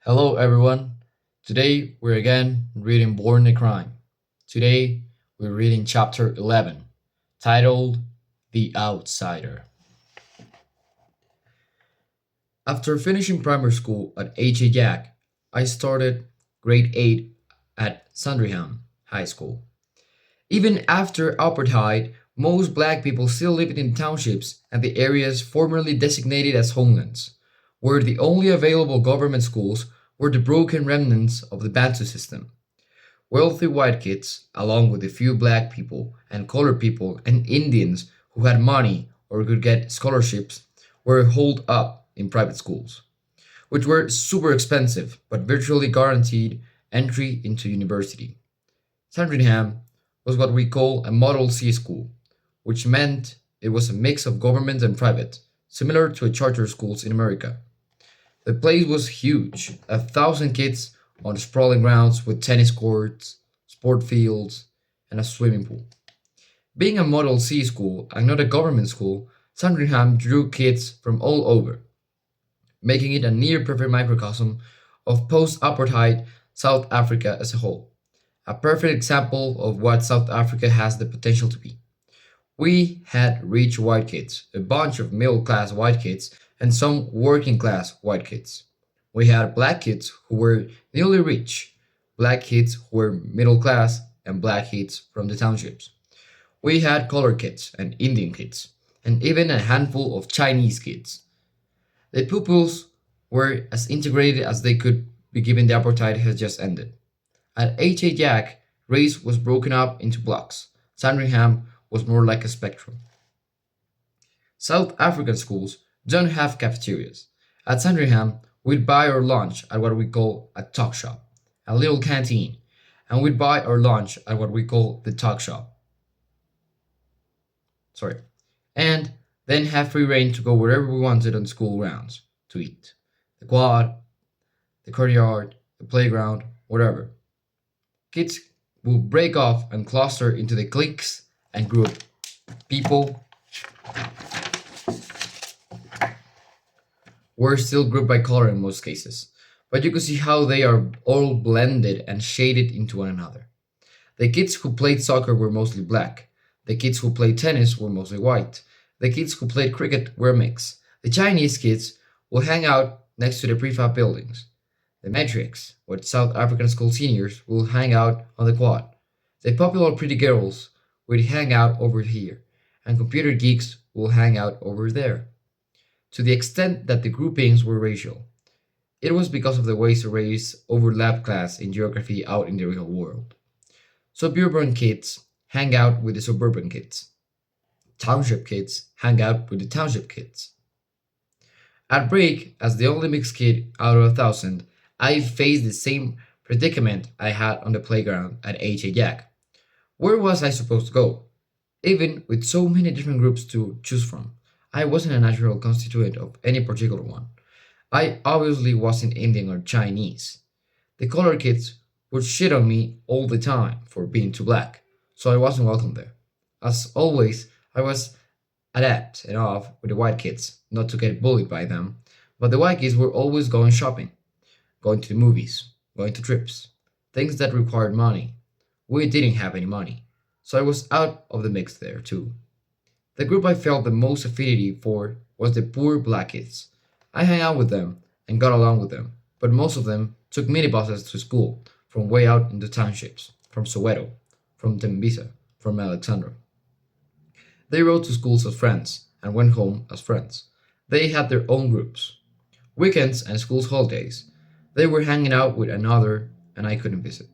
Hello, everyone. Today we're again reading Born a Crime. Today we're reading chapter 11, titled The Outsider. After finishing primary school at H.A. Jack, I started grade 8 at Sandringham High School. Even after apartheid, most black people still lived in townships and the areas formerly designated as homelands, where the only available government schools were the broken remnants of the Bantu system. Wealthy white kids, along with a few black people and colored people and Indians who had money or could get scholarships, were holed up in private schools, which were super expensive but virtually guaranteed entry into university. Sandringham was what we call a Model C school, which meant it was a mix of government and private, similar to a charter schools in America. The place was huge, 1,000 kids on sprawling grounds with tennis courts, sport fields, and a swimming pool. Being a Model C school and not a government school, Sandringham drew kids from all over, making it a near perfect microcosm of post apartheid South Africa as a whole. A perfect example of what South Africa has the potential to be. We had rich white kids, a bunch of middle class white kids, and some working class white kids. We had black kids who were nearly rich, black kids who were middle class, and black kids from the townships. We had colored kids and Indian kids, and even a handful of Chinese kids. The pupils were as integrated as they could be given the apartheid has just ended. At H.A. Jack, race was broken up into blocks. Sandringham was more like a spectrum. South African schools don't have cafeterias. At Sandringham, we'd buy our lunch at what we call a talk shop, a little canteen, and we'd buy our lunch at what we call the talk shop. Sorry. And then have free reign to go wherever we wanted on school grounds to eat. The quad, the courtyard, the playground, whatever. Kids will break off and cluster into the cliques and group. People were still grouped by color in most cases, but you could see how they are all blended and shaded into one another. The kids who played soccer were mostly black. The kids who played tennis were mostly white. The kids who played cricket were mixed. The Chinese kids will hang out next to the prefab buildings. The Matrix, or South African school seniors, will hang out on the quad. The popular pretty girls will hang out over here, and computer geeks will hang out over there. To the extent that the groupings were racial, it was because of the ways race overlapped class in geography out in the real world. Suburban kids hang out with the suburban kids. Township kids hang out with the township kids. At break, as the only mixed kid out of 1,000, I faced the same predicament I had on the playground at H.A. Jack. Where was I supposed to go? Even with so many different groups to choose from, I wasn't a natural constituent of any particular one. I obviously wasn't Indian or Chinese. The colored kids would shit on me all the time for being too black, so I wasn't welcome there. As always, I was adept enough with the white kids not to get bullied by them, but the white kids were always going shopping, going to the movies, going to trips, things that required money. We didn't have any money, so I was out of the mix there too. The group I felt the most affinity for was the poor black kids. I hung out with them and got along with them, but most of them took minibuses to school from way out in the townships, from Soweto, from Tembisa, from Alexandra. They rode to schools as friends and went home as friends. They had their own groups. Weekends and school's holidays, they were hanging out with another and I couldn't visit.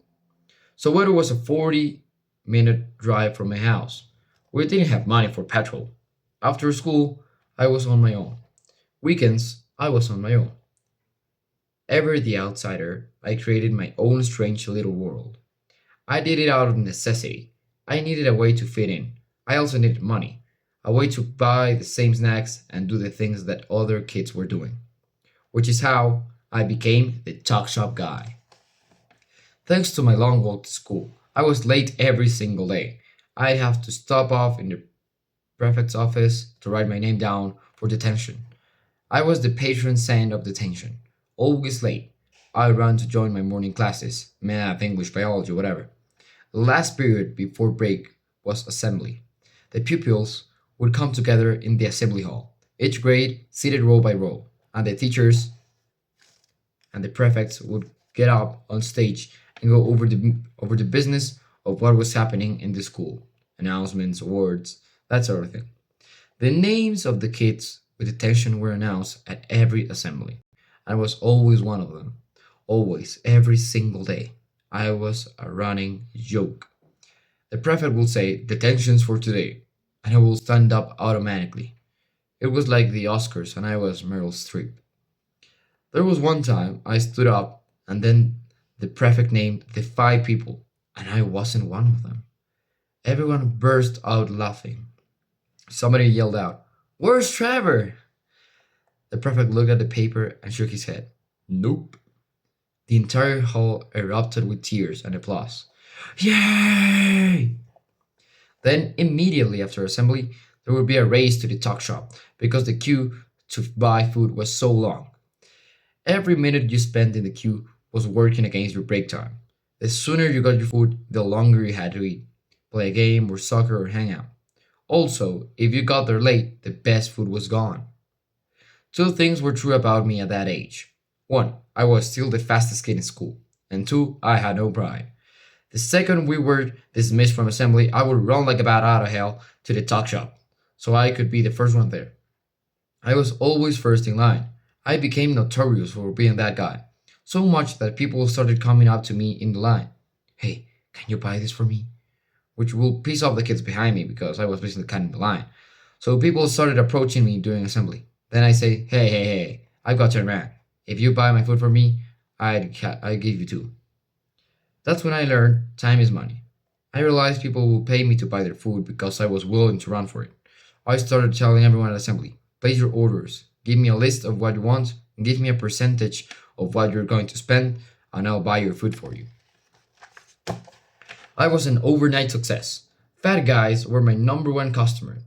Soweto was a 40-minute drive from my house. We didn't have money for petrol. After school, I was on my own. Weekends, I was on my own. Ever the outsider, I created my own strange little world. I did it out of necessity. I needed a way to fit in. I also needed money, a way to buy the same snacks and do the things that other kids were doing, which is how I became the talk shop guy. Thanks to my long walk to school, I was late every single day. I'd have to stop off in the prefect's office to write my name down for detention. I was the patron saint of detention, always late. I ran to join my morning classes math, English, biology, whatever. The last period before break was assembly. The pupils would come together in the assembly hall, each grade seated row by row, and the teachers and the prefects would get up on stage and go over the business of what was happening in the school, announcements, awards, that sort of thing. The names of the kids with attention were announced at every assembly. I was always one of them. Always, every single day. I was a running joke. The prefect will say, "Detentions for today," and I will stand up automatically. It was like the Oscars, and I was Meryl Streep. There was one time I stood up, and then the prefect named the five people, and I wasn't one of them. Everyone burst out laughing. Somebody yelled out, "Where's Trevor?" The prefect looked at the paper and shook his head. "Nope." The entire hall erupted with tears and applause. Yay! Then, immediately after assembly, there would be a race to the tuck shop because the queue to buy food was so long. Every minute you spent in the queue was working against your break time. The sooner you got your food, the longer you had to eat, play a game or soccer or hang out. Also, if you got there late, the best food was gone. Two things were true about me at that age. One, I was still the fastest kid in school. And two, I had no pride. The second we were dismissed from assembly, I would run like a bat out of hell to the tuck shop, so I could be the first one there. I was always first in line. I became notorious for being that guy. So much that people started coming up to me in the line. "Hey, can you buy this for me?" Which will piss off the kids behind me because I was basically cutting the line. So people started approaching me during assembly. Then I say, "Hey, hey, hey, I've got 10 rand. If you buy my food for me, I'd give you two." That's when I learned time is money. I realized people will pay me to buy their food because I was willing to run for it. I started telling everyone at assembly, "Place your orders. Give me a list of what you want and give me a percentage of what you're going to spend, and I'll buy your food for you." I was an overnight success. Fat guys were my number one customer.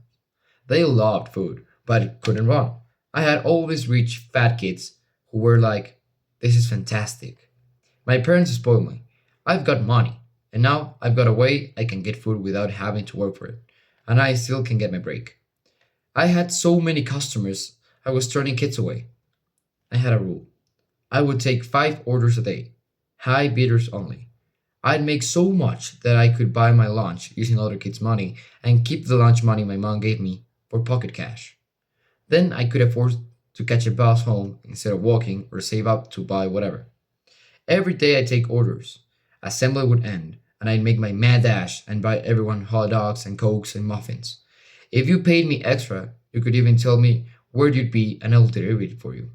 They loved food, but couldn't run. I had all these rich fat kids who were like, "This is fantastic." My parents spoiled me. I've got money, and now I've got a way I can get food without having to work for it, and I still can get my break. I had so many customers, I was turning kids away. I had a rule. I would take 5 orders a day, high bidders only. I'd make so much that I could buy my lunch using other kids' money and keep the lunch money my mom gave me for pocket cash. Then I could afford to catch a bus home instead of walking or save up to buy whatever. Every day I'd take orders. Assembly would end, and I'd make my mad dash and buy everyone hot dogs and cokes and muffins. If you paid me extra, you could even tell me where you'd be and I'll deliver it for you.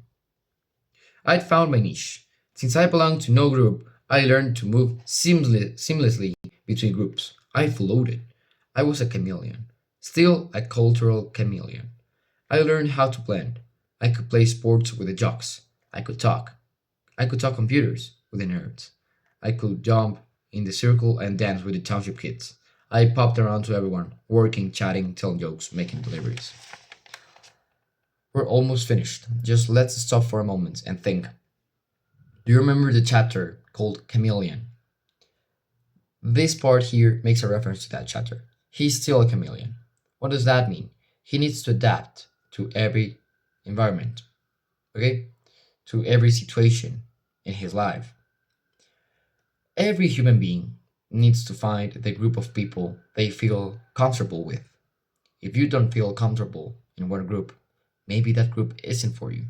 I'd found my niche. Since I belonged to no group, I learned to move seamlessly between groups. I floated. I was a chameleon. Still a cultural chameleon. I learned how to blend. I could play sports with the jocks. I could talk. I could talk computers with the nerds. I could jump in the circle and dance with the township kids. I popped around to everyone, working, chatting, telling jokes, making deliveries. We're almost finished. Just let's stop for a moment and think. Do you remember the chapter called Chameleon? This part here makes a reference to that chapter. He's still a chameleon. What does that mean? He needs to adapt to every environment, okay? To every situation in his life. Every human being needs to find the group of people they feel comfortable with. If you don't feel comfortable in one group, maybe that group isn't for you.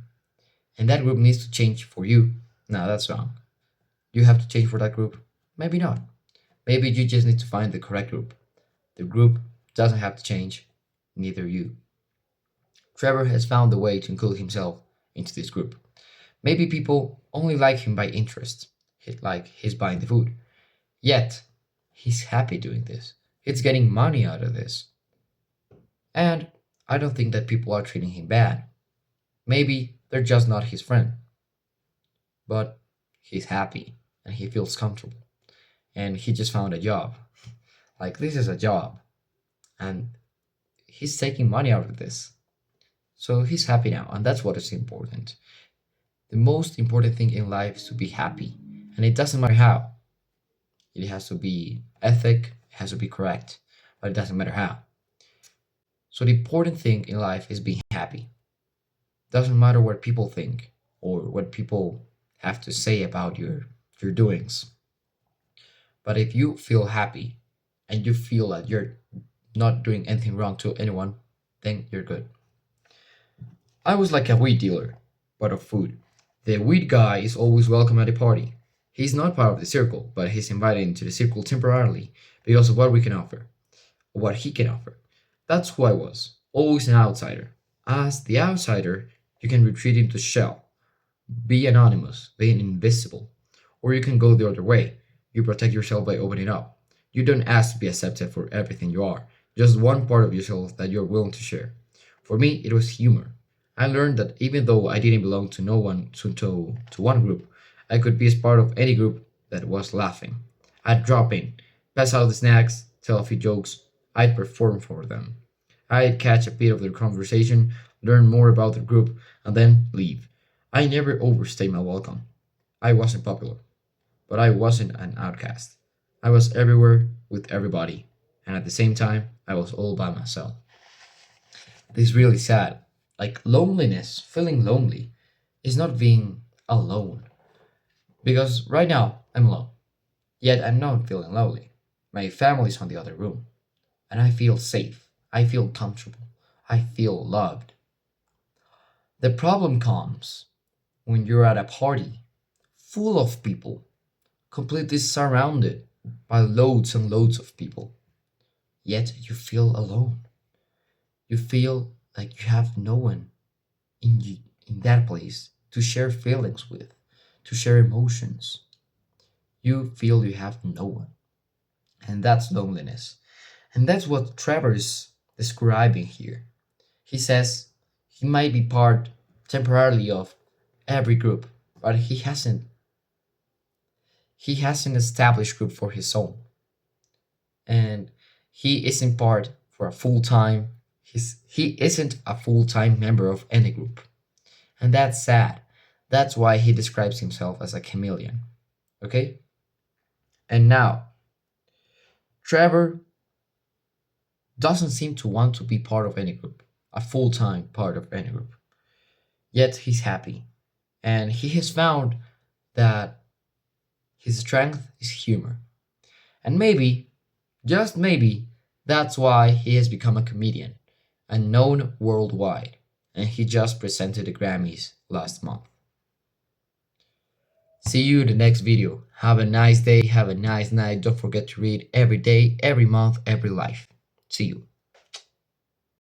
And that group needs to change for you. No, that's wrong. You have to change for that group? Maybe not. Maybe you just need to find the correct group. The group doesn't have to change, neither you. Trevor has found a way to include himself into this group. Maybe people only like him by interest, like he's buying the food. Yet, he's happy doing this. He's getting money out of this. And I don't think that people are treating him bad. Maybe they're just not his friend. But he's happy and he feels comfortable. And he just found a job. Like, this is a job. And he's taking money out of this. So he's happy now, and that's what is important. The most important thing in life is to be happy, and it doesn't matter how. It has to be ethic, it has to be correct, but it doesn't matter how. So the important thing in life is being happy. Doesn't matter what people think or what people have to say about your doings. But if you feel happy and you feel that you're not doing anything wrong to anyone, then you're good. I was like a weed dealer, but of food. The weed guy is always welcome at a party. He's not part of the circle, but he's invited into the circle temporarily because of what we can offer, what he can offer. That's who I was, always an outsider. As the outsider, you can retreat into shell, be anonymous, being invisible. Or you can go the other way. You protect yourself by opening up. You don't ask to be accepted for everything you are, just one part of yourself that you're willing to share. For me, it was humor. I learned that even though I didn't belong to no one to one group, I could be as part of any group that was laughing. I'd drop in, pass out the snacks, tell a few jokes, I'd perform for them. I'd catch a bit of their conversation, learn more about the group, and then leave. I never overstayed my welcome. I wasn't popular, but I wasn't an outcast. I was everywhere with everybody, and at the same time, I was all by myself. This is really sad. Like loneliness, feeling lonely, is not being alone. Because right now, I'm alone, yet I'm not feeling lonely. My family's on the other room, and I feel safe. I feel comfortable. I feel loved. The problem comes when you're at a party full of people, completely surrounded by loads and loads of people, yet you feel alone. You feel like you have no one in that place to share feelings with, to share emotions. You feel you have no one. And that's loneliness. And that's what Trevor is describing here. He says he might be part temporarily of every group, but he has an established group for his own. And he isn't part for a full time he isn't a full time member of any group. And that's sad. That's why he describes himself as a chameleon. Okay? And now, Trevor doesn't seem to want to be part of any group, a full time part of any group. Yet he's happy. And he has found that his strength is humor. And maybe, just maybe, that's why he has become a comedian and known worldwide. And he just presented the Grammys last month. See you in the next video. Have a nice day, have a nice night. Don't forget to read every day, every month, every life. See you.